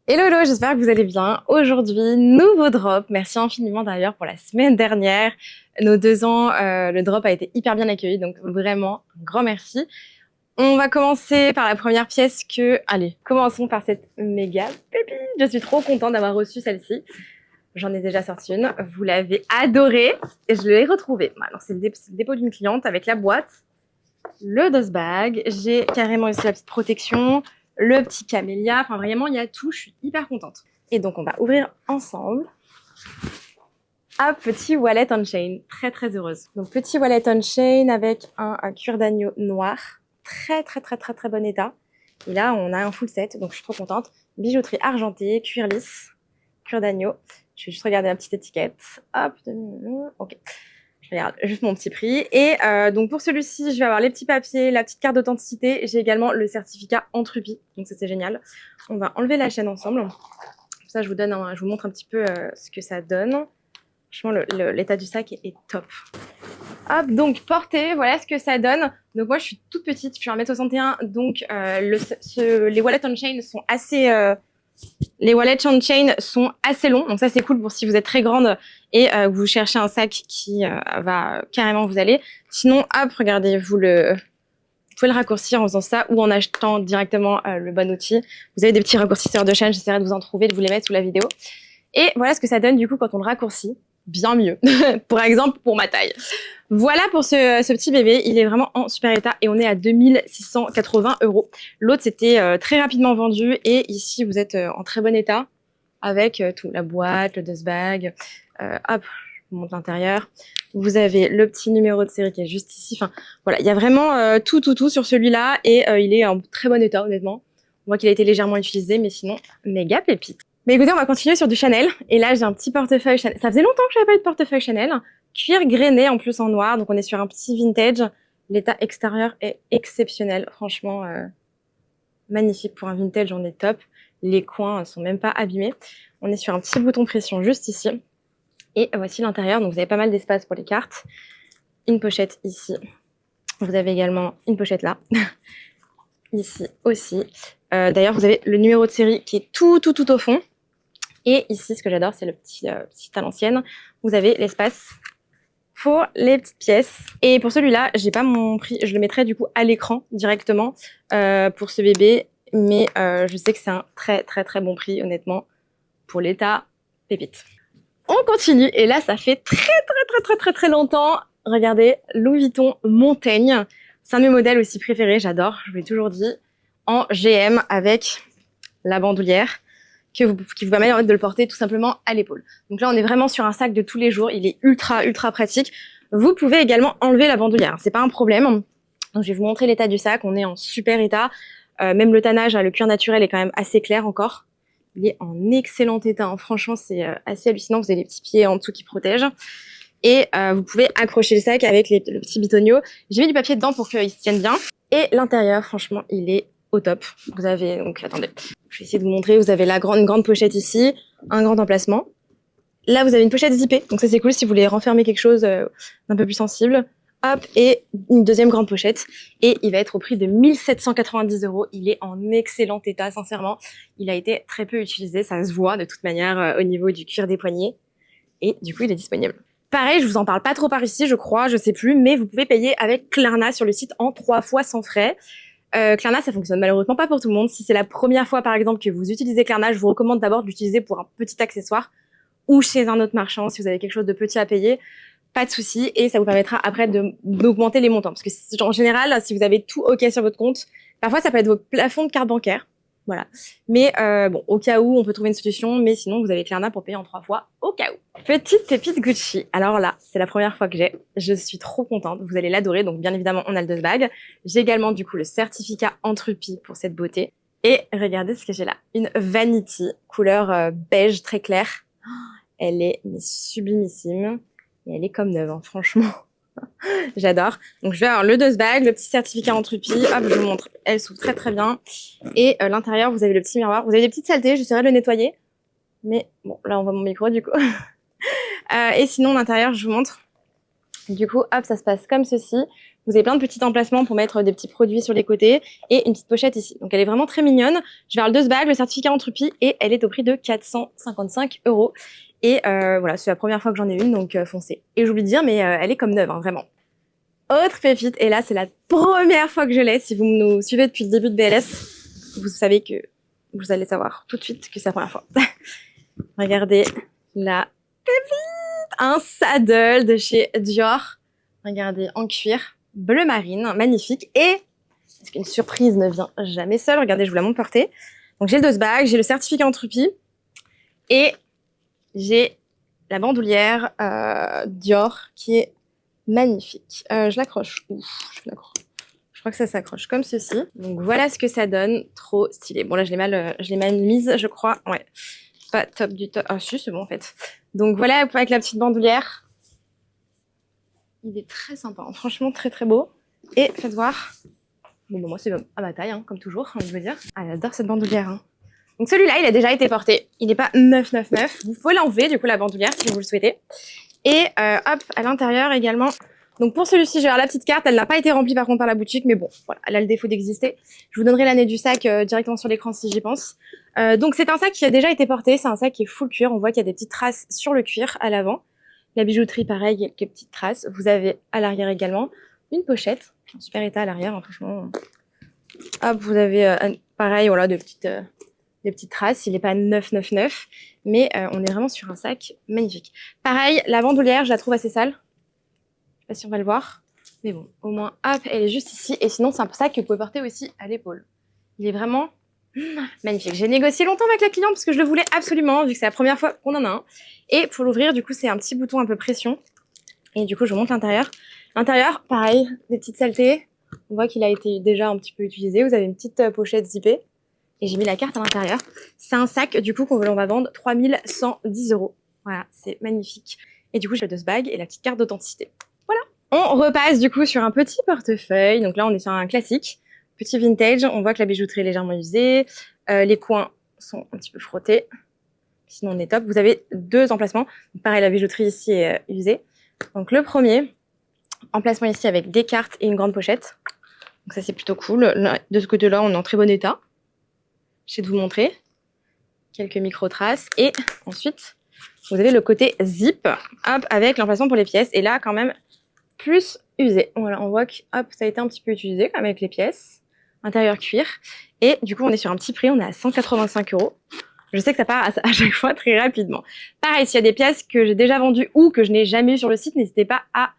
Hello, hello, j'espère que vous allez bien. Aujourd'hui, nouveau drop. Merci infiniment d'ailleurs pour la semaine dernière. Nos 2 ans, le drop a été hyper bien accueilli, donc vraiment, un grand merci. On va commencer par la première pièce Allez, commençons par cette méga pépite. Je suis trop contente d'avoir reçu celle-ci. J'en ai déjà sorti une. Vous l'avez adorée et je l'ai retrouvée. Alors, c'est le dépôt d'une cliente avec la boîte, le dust bag. J'ai carrément aussi la petite protection, le petit camélia. Enfin, vraiment, il y a tout. Je suis hyper contente. Et donc, on va ouvrir ensemble. Hop, petit wallet on chain. Très, très heureuse. Donc, petit wallet on chain avec un cuir d'agneau noir. Très, très, très, très, très bon état. Et là, on a un full set. Donc, je suis trop contente. Bijouterie argentée, cuir lisse, cuir d'agneau. Je vais juste regarder la petite étiquette. Hop, ok. Je regarde juste mon petit prix. Et donc pour celui-ci, je vais avoir les petits papiers, la petite carte d'authenticité. J'ai également le certificat Entrupi. Donc ça, c'est génial. On va enlever la chaîne ensemble. Comme ça, je vous montre un petit peu ce que ça donne. Franchement, l'état du sac est top. Hop, donc portée, voilà ce que ça donne. Donc moi, je suis toute petite, je suis 1m61. Donc les wallets on chain sont assez... les wallets on chain sont assez longs, donc ça c'est cool pour si vous êtes très grande et vous cherchez un sac qui va carrément vous aller. Sinon, hop, regardez, vous pouvez le raccourcir en faisant ça ou en achetant directement le bon outil. Vous avez des petits raccourcisseurs de chaîne, j'essaierai de vous en trouver, de vous les mettre sous la vidéo. Et voilà ce que ça donne du coup quand on le raccourcit. Bien mieux. Par exemple, pour ma taille. Voilà pour ce petit bébé. Il est vraiment en super état et on est à 2680 €. L'autre, c'était très rapidement vendu et ici, vous êtes en très bon état avec tout. La boîte, le dust bag. Hop, je vous montre l'intérieur. Vous avez le petit numéro de série qui est juste ici. Enfin, voilà, il y a vraiment tout sur celui-là et il est en très bon état, honnêtement. On voit qu'il a été légèrement utilisé, mais sinon, méga pépite. Mais écoutez, on va continuer sur du Chanel. Et là, j'ai un petit portefeuille Chanel. Ça faisait longtemps que j'avais pas eu de portefeuille Chanel. Cuir grainé en plus en noir. Donc on est sur un petit vintage. L'état extérieur est exceptionnel. Franchement, magnifique pour un vintage. On est top. Les coins sont même pas abîmés. On est sur un petit bouton pression juste ici. Et voici l'intérieur. Donc vous avez pas mal d'espace pour les cartes. Une pochette ici. Vous avez également une pochette là. Ici aussi. D'ailleurs, vous avez le numéro de série qui est tout au fond. Et ici, ce que j'adore, c'est le petit à l'ancienne. Vous avez l'espace pour les petites pièces. Et pour celui-là, j'ai pas mon prix. Je le mettrai du coup à l'écran directement pour ce bébé. Mais je sais que c'est un très bon prix, honnêtement. Pour l'état, pépite. On continue. Et là, ça fait très longtemps. Regardez, Louis Vuitton Montaigne. C'est un de mes modèles aussi préférés, j'adore. Je vous l'ai toujours dit. En GM avec la bandoulière qui vous permet en fait de le porter tout simplement à l'épaule. Donc là, on est vraiment sur un sac de tous les jours. Il est ultra pratique. Vous pouvez également enlever la bandoulière. C'est pas un problème. Donc je vais vous montrer l'état du sac. On est en super état. Même le tannage, le cuir naturel est quand même assez clair encore. Il est en excellent état. Hein. Franchement, c'est assez hallucinant. Vous avez les petits pieds en dessous qui protègent. Et vous pouvez accrocher le sac avec le petit bitonio. J'ai mis du papier dedans pour qu'il se tienne bien. Et l'intérieur, franchement, il est au top. Vous avez, donc attendez, je vais essayer de vous montrer. Vous avez une grande pochette ici, un grand emplacement. Là, vous avez une pochette zippée, donc ça c'est cool si vous voulez renfermer quelque chose d'un peu plus sensible. Hop, et une deuxième grande pochette. Et il va être au prix de 1790 €. Il est en excellent état, sincèrement. Il a été très peu utilisé, ça se voit de toute manière au niveau du cuir des poignets. Et du coup, il est disponible. Pareil, je vous en parle pas trop par ici, je crois, je sais plus, mais vous pouvez payer avec Klarna sur le site en 3 fois sans frais. Klarna, ça fonctionne malheureusement pas pour tout le monde. Si c'est la première fois, par exemple, que vous utilisez Klarna, je vous recommande d'abord d'utiliser pour un petit accessoire ou chez un autre marchand si vous avez quelque chose de petit à payer. Pas de souci et ça vous permettra après d'augmenter les montants. Parce que en général, si vous avez tout OK sur votre compte, parfois ça peut être votre plafond de carte bancaire. Voilà. Mais bon, au cas où, on peut trouver une solution. Mais sinon, vous avez Klarna pour payer en 3 fois, au cas où. Petite pépite Gucci. Alors là, c'est la première fois que j'ai. Je suis trop contente. Vous allez l'adorer. Donc, bien évidemment, on a le dust bag. J'ai également, du coup, le certificat Entrupi pour cette beauté. Et regardez ce que j'ai là. Une vanity, couleur beige très claire. Elle est mais sublimissime. Et elle est comme neuve, hein, franchement. J'adore. Donc, je vais avoir le dust bag, le petit certificat Entrupi. Hop, je vous montre. Elle s'ouvre très bien. Et l'intérieur, vous avez le petit miroir. Vous avez des petites saletés, j'essaierai de le nettoyer. Mais bon, là, on voit mon micro, du coup. Et sinon, l'intérieur, je vous montre. Du coup, hop, ça se passe comme ceci. Vous avez plein de petits emplacements pour mettre des petits produits sur les côtés et une petite pochette ici. Donc, elle est vraiment très mignonne. Je vais avoir le dust bag, le certificat Entropie et elle est au prix de 455 €. Et voilà, c'est la première fois que j'en ai une, donc foncez. Et j'oublie de dire, mais elle est comme neuve, hein, vraiment. Autre pépite, et là, c'est la première fois que je l'ai. Si vous nous suivez depuis le début de BLS, vous savez que vous allez savoir tout de suite que c'est la première fois. Regardez la pépite, un saddle de chez Dior. Regardez, en cuir, bleu marine, magnifique. Et, parce qu'une surprise ne vient jamais seule, regardez, je vous la montre portée. Donc j'ai le dust bag, j'ai le certificat Entropie et j'ai la bandoulière Dior qui est magnifique. Je l'accroche. Ouf, je crois que ça s'accroche comme ceci. Donc voilà ce que ça donne. Trop stylé. Bon là, je l'ai mal mise, je crois. Ouais. Pas top du top. Ah si, c'est bon en fait. Donc voilà, avec la petite bandoulière. Il est très sympa. Hein. Franchement, très très beau. Et faites voir. Bon, bah, moi, c'est à ma taille, hein, comme toujours, j'ai envie de vous dire. Ah, j'adore cette bandoulière. Hein. Donc celui-là, il a déjà été porté. Il n'est pas 999. Vous pouvez l'enlever, du coup, la bandoulière, si vous le souhaitez. Et hop, à l'intérieur également. Donc pour celui-ci, j'ai la petite carte. Elle n'a pas été remplie par contre par la boutique, mais bon, voilà, elle a le défaut d'exister. Je vous donnerai l'année du sac directement sur l'écran si j'y pense. Donc c'est un sac qui a déjà été porté. C'est un sac qui est full cuir. On voit qu'il y a des petites traces sur le cuir à l'avant. La bijouterie, pareil, il y a quelques petites traces. Vous avez à l'arrière également une pochette. En super état à l'arrière, hein, franchement. Hop, vous avez pareil, voilà, des petites traces. Il n'est pas 999, mais on est vraiment sur un sac magnifique. Pareil, la bandoulière, je la trouve assez sale. Je sais pas si on va le voir. Mais bon, au moins, hop, elle est juste ici. Et sinon, c'est un sac que vous pouvez porter aussi à l'épaule. Il est vraiment magnifique. J'ai négocié longtemps avec la cliente parce que je le voulais absolument, vu que c'est la première fois qu'on en a un. Et pour l'ouvrir, du coup, c'est un petit bouton un peu pression. Et du coup, je vous montre l'intérieur. L'intérieur, pareil, des petites saletés. On voit qu'il a été déjà un petit peu utilisé. Vous avez une petite pochette zippée. Et j'ai mis la carte à l'intérieur. C'est un sac, du coup, qu'on va vendre 3110 €. Voilà, c'est magnifique. Et du coup, j'ai le dust bag et la petite carte d'authenticité. Voilà. On repasse, du coup, sur un petit portefeuille. Donc là, on est sur un classique. Petit vintage. On voit que la bijouterie est légèrement usée. Les coins sont un petit peu frottés. Sinon, on est top. Vous avez deux emplacements. Pareil, la bijouterie ici est usée. Donc le premier, emplacement ici avec des cartes et une grande pochette. Donc ça, c'est plutôt cool. De ce côté-là, on est en très bon état. Je vais vous montrer quelques micro-traces. Et ensuite, vous avez le côté zip, hop, avec l'emplacement pour les pièces. Et là, quand même, plus usé. Voilà, on voit que hop, ça a été un petit peu utilisé quand même avec les pièces. Intérieur cuir. Et du coup, on est sur un petit prix, on est à 185 €. Je sais que ça part à chaque fois très rapidement. Pareil, s'il y a des pièces que j'ai déjà vendues ou que je n'ai jamais eues sur le site, n'hésitez pas à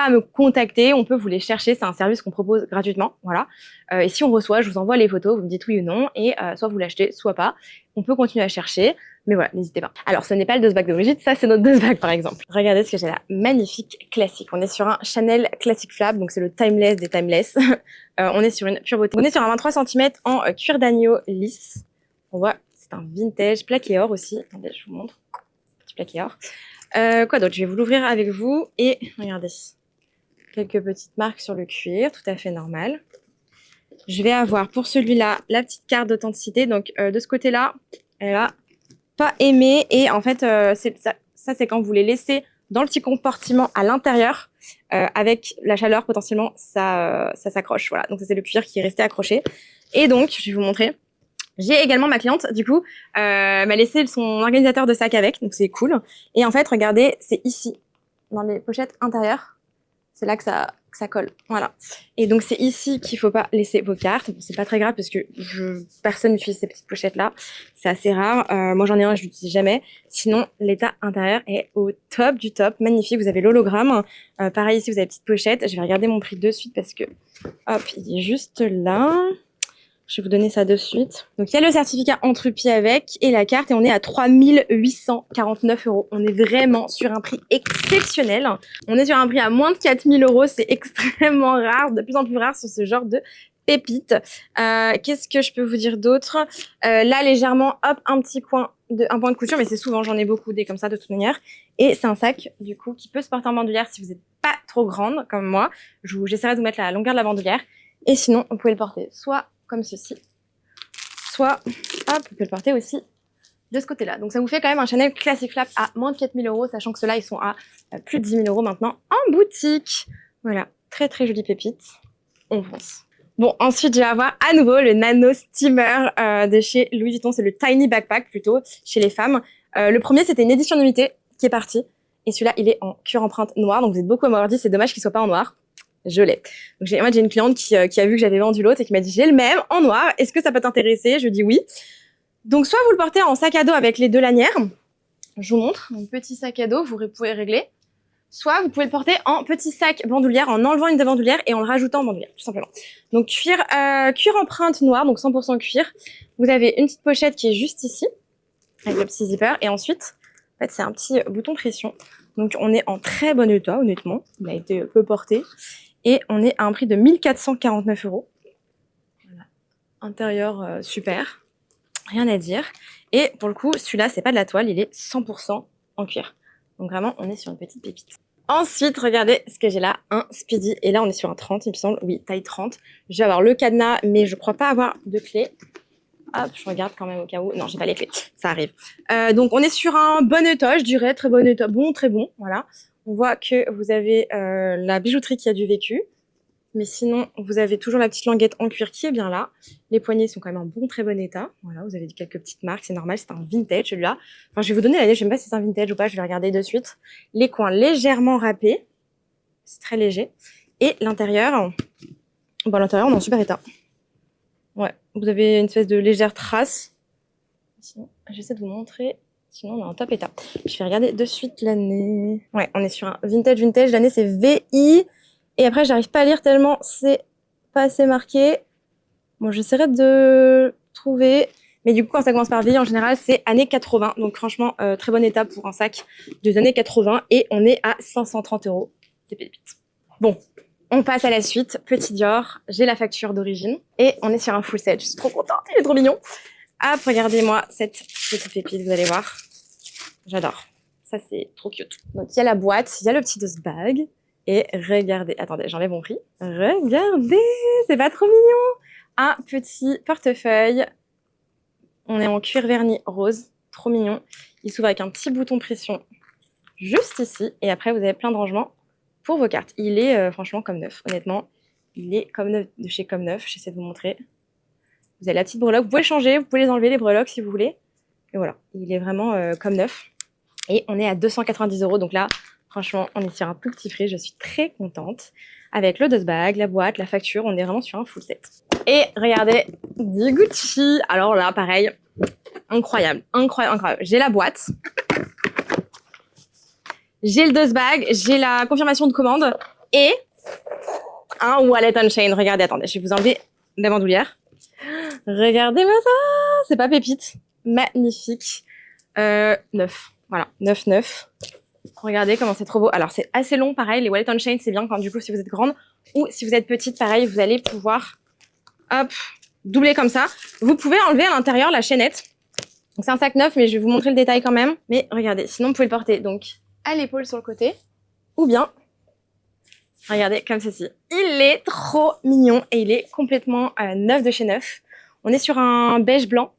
me contacter. On peut vous les chercher. C'est un service qu'on propose gratuitement. Voilà. Et si on reçoit, je vous envoie les photos. Vous me dites oui ou non. Et soit vous l'achetez, soit pas. On peut continuer à chercher. Mais voilà, n'hésitez pas. Alors, ce n'est pas le dust bag de Brigitte. Ça, c'est notre dust bag, par exemple. Regardez ce que j'ai là. Magnifique classique. On est sur un Chanel Classic Flap. Donc, c'est le timeless des timeless. On est sur une pure beauté. On est sur un 23 cm en cuir d'agneau lisse. On voit, c'est un vintage plaqué or aussi. Attendez, je vous montre. Petit plaqué or. Quoi d'autre? Je vais vous l'ouvrir avec vous. Et regardez. Quelques petites marques sur le cuir. Tout à fait normal. Je vais avoir pour celui-là la petite carte d'authenticité. Donc, de ce côté-là, elle a pas aimé. Et en fait, ça c'est quand vous les laissez dans le petit compartiment à l'intérieur. Avec la chaleur, potentiellement, ça s'accroche. Voilà. Donc, ça, c'est le cuir qui est resté accroché. Et donc, je vais vous montrer. J'ai également ma cliente, du coup, m'a laissé son organisateur de sac avec, donc c'est cool. Et en fait, regardez, c'est ici, dans les pochettes intérieures, c'est là que ça colle, voilà. Et donc c'est ici qu'il faut pas laisser vos cartes. Bon, c'est pas très grave parce que personne n'utilise ces petites pochettes-là, c'est assez rare. Moi j'en ai un, je l'utilise jamais. Sinon, l'état intérieur est au top du top, magnifique. Vous avez l'hologramme. Pareil ici, vous avez la petite pochette. Je vais regarder mon prix de suite parce que, hop, il est juste là. Je vais vous donner ça de suite. Donc, il y a le certificat Entropie avec et la carte et on est à 3849 €. On est vraiment sur un prix exceptionnel. On est sur un prix à moins de 4000 €. C'est extrêmement rare, de plus en plus rare sur ce genre de pépites. Qu'est-ce que je peux vous dire d'autre? Là, légèrement, hop, un point de couture, mais c'est souvent, j'en ai beaucoup des comme ça de toute manière. Et c'est un sac, du coup, qui peut se porter en bandoulière si vous n'êtes pas trop grande comme moi. J'essaierai de vous mettre la longueur de la bandoulière. Et sinon, vous pouvez le porter soit comme ceci, soit, hop, vous pouvez le porter aussi de ce côté-là. Donc ça vous fait quand même un Chanel Classic Flap à moins de 4 000 €, sachant que ceux-là, ils sont à plus de 10 000 € maintenant en boutique. Voilà, très très jolie pépite. On fonce. Bon, ensuite, je vais avoir à nouveau le Nano Steamer de chez Louis Vuitton. C'est le Tiny Backpack plutôt, chez les femmes. Le premier, c'était une édition limitée qui est partie. Et celui-là, il est en cuir empreinte noire. Donc vous êtes beaucoup à m'avoir dit, c'est dommage qu'il soit pas en noir. Je l'ai. Donc moi, j'ai une cliente qui a vu que j'avais vendu l'autre et qui m'a dit, j'ai le même en noir. Est-ce que ça peut t'intéresser? Je dis oui. Donc soit vous le portez en sac à dos avec les 2 lanières. Je vous montre mon petit sac à dos, vous pouvez régler. Soit vous pouvez le porter en petit sac bandoulière, en enlevant une des bandoulières et en le rajoutant en bandoulière, tout simplement. Donc cuir empreinte noire, donc 100% cuir. Vous avez une petite pochette qui est juste ici, avec le petit zipper. Et ensuite, en fait, c'est un petit bouton pression. Donc on est en très bon état, honnêtement. Il a été peu porté. Et on est à un prix de 1 449 €. Voilà. Intérieur super. Rien à dire. Et pour le coup, celui-là, c'est pas de la toile, il est 100% en cuir. Donc vraiment, on est sur une petite pépite. Ensuite, regardez ce que j'ai là, un Speedy. Et là, on est sur un 30, il me semble. Oui, taille 30. Je vais avoir le cadenas, mais je crois pas avoir de clé. Hop, je regarde quand même au cas où. Non, j'ai pas les clés. Ça arrive. Donc, on est sur un bon état, je dirais. Très bon état. Bon, très bon. Voilà. On voit que vous avez la bijouterie qui a du vécu. Mais sinon, vous avez toujours la petite languette en cuir qui est bien là. Les poignets sont quand même en bon, très bon état. Voilà, vous avez quelques petites marques, c'est normal, c'est un vintage celui-là. Enfin, je vais vous donner l'année, je sais même pas si c'est un vintage ou pas, je vais regarder de suite. Les coins légèrement râpés. C'est très léger. Et l'intérieur, bon, l'intérieur, on est en super état. Ouais, vous avez une espèce de légère trace. Sinon, j'essaie de vous montrer. Sinon, on est en top état. Je vais regarder de suite l'année. Ouais, on est sur un vintage. L'année, c'est VI. Et après, j'arrive pas à lire tellement c'est pas assez marqué. Bon, j'essaierai de trouver. Mais du coup, quand ça commence par V, en général, c'est années 80. Donc franchement, très bon état pour un sac des années 80. Et on est à 530 €. C'est pépite. Bon, on passe à la suite. Petit Dior, j'ai la facture d'origine. Et on est sur un full set. Je suis trop contente, il est trop mignon. Hop, regardez-moi cette petite pépite, vous allez voir. J'adore. Ça, c'est trop cute. Donc, il y a la boîte, il y a le petit dust bag. Et regardez, attendez, j'enlève mon prix. Regardez, c'est pas trop mignon. Un petit portefeuille. On est en cuir verni rose, trop mignon. Il s'ouvre avec un petit bouton pression juste ici. Et après, vous avez plein de rangements pour vos cartes. Il est franchement comme neuf, honnêtement. Il est comme neuf de chez Comme Neuf. J'essaie de vous montrer. Vous avez la petite breloque. Vous pouvez changer, vous pouvez les enlever, les breloques, si vous voulez. Et voilà, il est vraiment comme neuf. Et on est à 290 €. Donc là, franchement, on est sur un tout petit prix. Je suis très contente. Avec le dust bag, la boîte, la facture, on est vraiment sur un full set. Et regardez, du Gucci. Alors là, pareil, incroyable, incroyable, incroyable. J'ai la boîte. J'ai le dust bag. J'ai la confirmation de commande. Et un wallet on chain. Regardez, attendez, je vais vous enlever la bandoulière. Regardez-moi ça. C'est pas pépite. Magnifique. Neuf. Voilà, 9,9. Regardez comment c'est trop beau. Alors, c'est assez long, pareil. Les wallet on chain, c'est bien quand, du coup, si vous êtes grande ou si vous êtes petite, pareil, vous allez pouvoir, hop, doubler comme ça. Vous pouvez enlever à l'intérieur la chaînette. Donc, c'est un sac neuf, mais je vais vous montrer le détail quand même. Mais regardez, sinon, vous pouvez le porter donc à l'épaule sur le côté ou bien, regardez, comme ceci. Il est trop mignon et il est complètement neuf de chez Neuf. On est sur un beige blanc.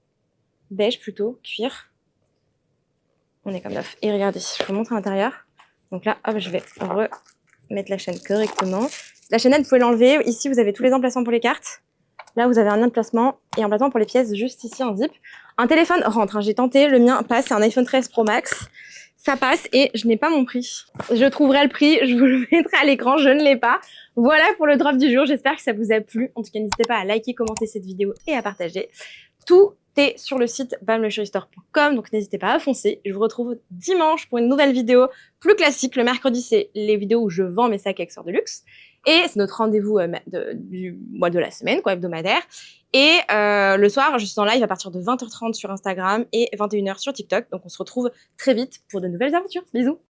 Beige plutôt, cuir. On est comme neuf. Et regardez, je vous montre à l'intérieur. Donc là, hop, je vais remettre la chaîne correctement. La chaînette, vous pouvez l'enlever. Ici, vous avez tous les emplacements pour les cartes. Là, vous avez un emplacement et un emplacement pour les pièces, juste ici, en zip. Un téléphone rentre, hein. J'ai tenté, le mien passe, c'est un iPhone 13 Pro Max. Ça passe et je n'ai pas mon prix. Je trouverai le prix, je vous le mettrai à l'écran, je ne l'ai pas. Voilà pour le drop du jour, j'espère que ça vous a plu. En tout cas, n'hésitez pas à liker, commenter cette vidéo et à partager. Tout est sur le site bamluxury-store.com, donc n'hésitez pas à foncer. Je vous retrouve dimanche pour une nouvelle vidéo plus classique. Le mercredi, c'est les vidéos où je vends mes sacs et accessoires de luxe. Et c'est notre rendez-vous du mois de la semaine, quoi, hebdomadaire. Et le soir, je suis en live à partir de 20h30 sur Instagram et 21h sur TikTok. Donc on se retrouve très vite pour de nouvelles aventures. Bisous!